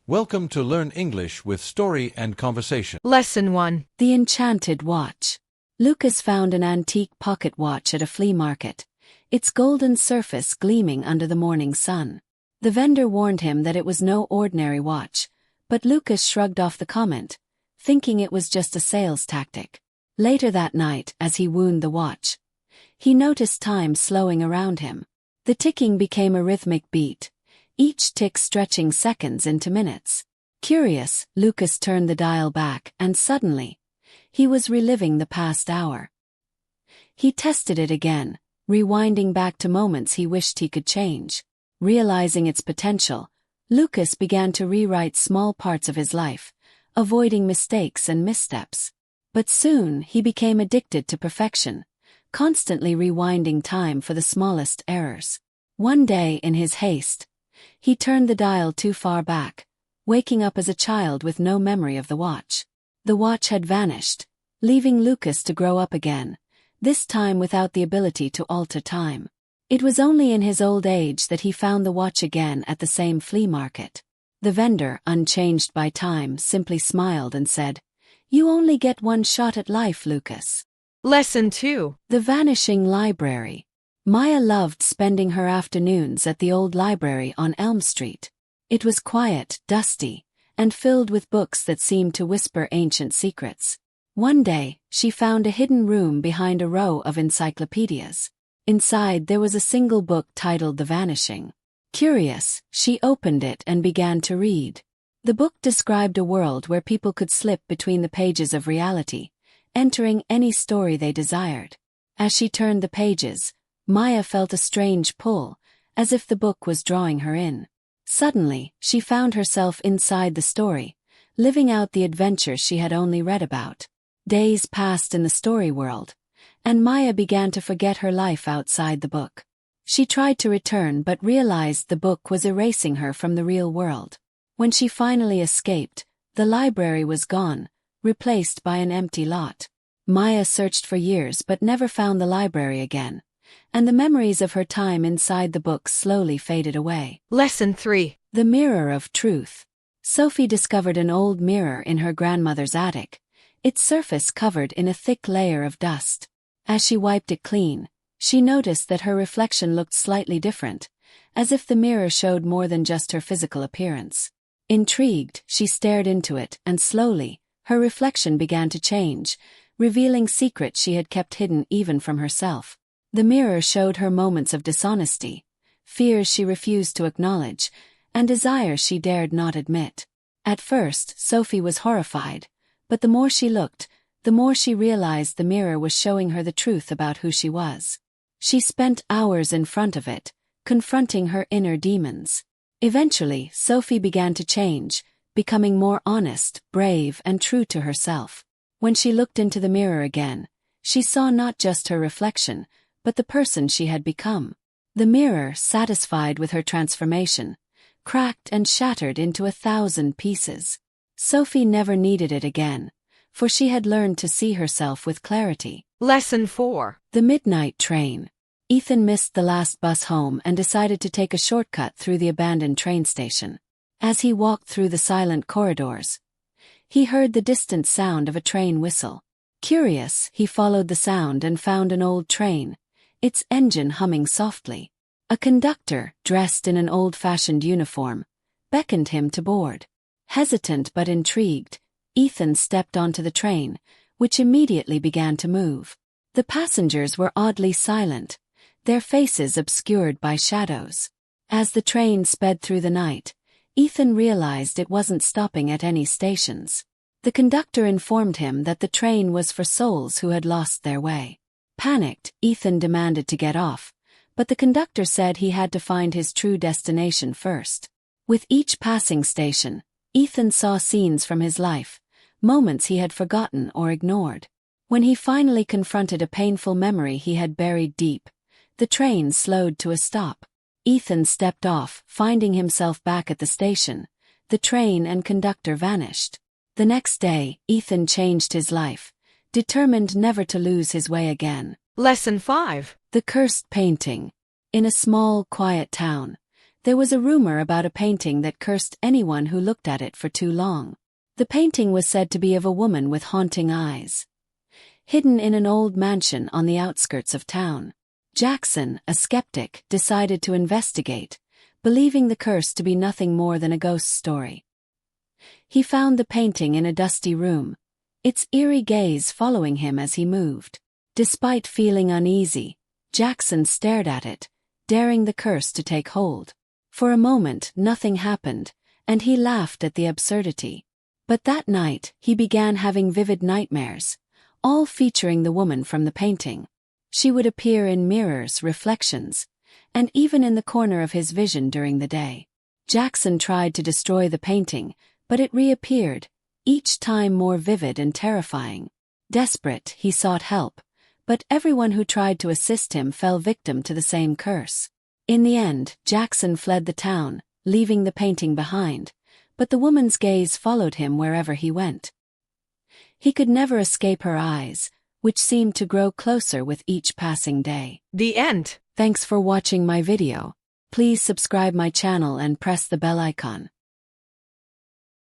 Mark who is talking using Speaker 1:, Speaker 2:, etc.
Speaker 1: Welcome to Learn English with Story and Conversation.
Speaker 2: Lesson 1.
Speaker 3: The Enchanted Watch. Lucas found an antique pocket watch at a flea market, its golden surface gleaming under the morning sun. The vendor warned him that it was no ordinary watch, but Lucas shrugged off the comment, thinking it was just a sales tactic. Later that night, as he wound the watch, he noticed time slowing around him. The ticking became a rhythmic beat, each tick stretching seconds into minutes. Curious, Lucas turned the dial back, and suddenly, he was reliving the past hour. He tested it again, rewinding back to moments he wished he could change. Realizing its potential, Lucas began to rewrite small parts of his life, avoiding mistakes and missteps. But soon he became addicted to perfection, constantly rewinding time for the smallest errors. One day, in his haste, he turned the dial too far back, waking up as a child with no memory of the watch. The watch had vanished, leaving Lucas to grow up again, this time without the ability to alter time. It was only in his old age that he found the watch again at the same flea market. The vendor, unchanged by time, simply smiled and said, "You only get one shot at life, Lucas."
Speaker 2: Lesson 2.
Speaker 3: The Vanishing Library. Maya loved spending her afternoons at the old library on Elm Street. It was quiet, dusty, and filled with books that seemed to whisper ancient secrets. One day, she found a hidden room behind a row of encyclopedias. Inside there was a single book titled The Vanishing. Curious, she opened it and began to read. The book described a world where people could slip between the pages of reality, entering any story they desired. As she turned the pages, Maya felt a strange pull, as if the book was drawing her in. Suddenly, she found herself inside the story, living out the adventures she had only read about. Days passed in the story world, and Maya began to forget her life outside the book. She tried to return but realized the book was erasing her from the real world. When she finally escaped, the library was gone, replaced by an empty lot. Maya searched for years but never found the library again, and the memories of her time inside the book slowly faded away.
Speaker 2: Lesson 3.
Speaker 3: The Mirror of Truth. Sophie discovered an old mirror in her grandmother's attic, its surface covered in a thick layer of dust. As she wiped it clean, she noticed that her reflection looked slightly different, as if the mirror showed more than just her physical appearance. Intrigued, she stared into it, and slowly, her reflection began to change, revealing secrets she had kept hidden even from herself. The mirror showed her moments of dishonesty, fears she refused to acknowledge, and desires she dared not admit. At first, Sophie was horrified, but the more she looked, the more she realized the mirror was showing her the truth about who she was. She spent hours in front of it, confronting her inner demons. Eventually, Sophie began to change, becoming more honest, brave, and true to herself. When she looked into the mirror again, she saw not just her reflection, but the person she had become. The mirror, satisfied with her transformation, cracked and shattered into 1,000 pieces. Sophie never needed it again, for she had learned to see herself with clarity.
Speaker 2: Lesson 4.
Speaker 3: The Midnight Train. Ethan missed the last bus home and decided to take a shortcut through the abandoned train station. As he walked through the silent corridors, he heard the distant sound of a train whistle. Curious, he followed the sound and found an old train, its engine humming softly. A conductor, dressed in an old-fashioned uniform, beckoned him to board. Hesitant but intrigued, Ethan stepped onto the train, which immediately began to move. The passengers were oddly silent, their faces obscured by shadows. As the train sped through the night, Ethan realized it wasn't stopping at any stations. The conductor informed him that the train was for souls who had lost their way. Panicked, Ethan demanded to get off, but the conductor said he had to find his true destination first. With each passing station, Ethan saw scenes from his life, moments he had forgotten or ignored. When he finally confronted a painful memory he had buried deep, the train slowed to a stop. Ethan stepped off, finding himself back at the station. The train and conductor vanished. The next day, Ethan changed his life, determined never to lose his way again.
Speaker 2: Lesson 5.
Speaker 3: The Cursed Painting. In a small, quiet town, There was a rumor about a painting that cursed anyone who looked at it for too long. The painting was said to be of a woman with haunting eyes, hidden in an old mansion on the outskirts of town. Jackson, a skeptic, decided to investigate, believing the curse to be nothing more than a ghost story. He found the painting in a dusty room, its eerie gaze following him as he moved. Despite feeling uneasy, Jackson stared at it, daring the curse to take hold. For a moment, nothing happened, and he laughed at the absurdity. But that night, he began having vivid nightmares, all featuring the woman from the painting. She would appear in mirrors, reflections, and even in the corner of his vision during the day. Jackson tried to destroy the painting, but it reappeared, each time more vivid and terrifying. Desperate, he sought help, but everyone who tried to assist him fell victim to the same curse. In the end, Jackson fled the town, leaving the painting behind, but the woman's gaze followed him wherever he went. He could never escape her eyes, which seemed to grow closer with each passing day.
Speaker 2: The end.
Speaker 3: Thanks for watching my video. Please subscribe my channel and press the bell icon.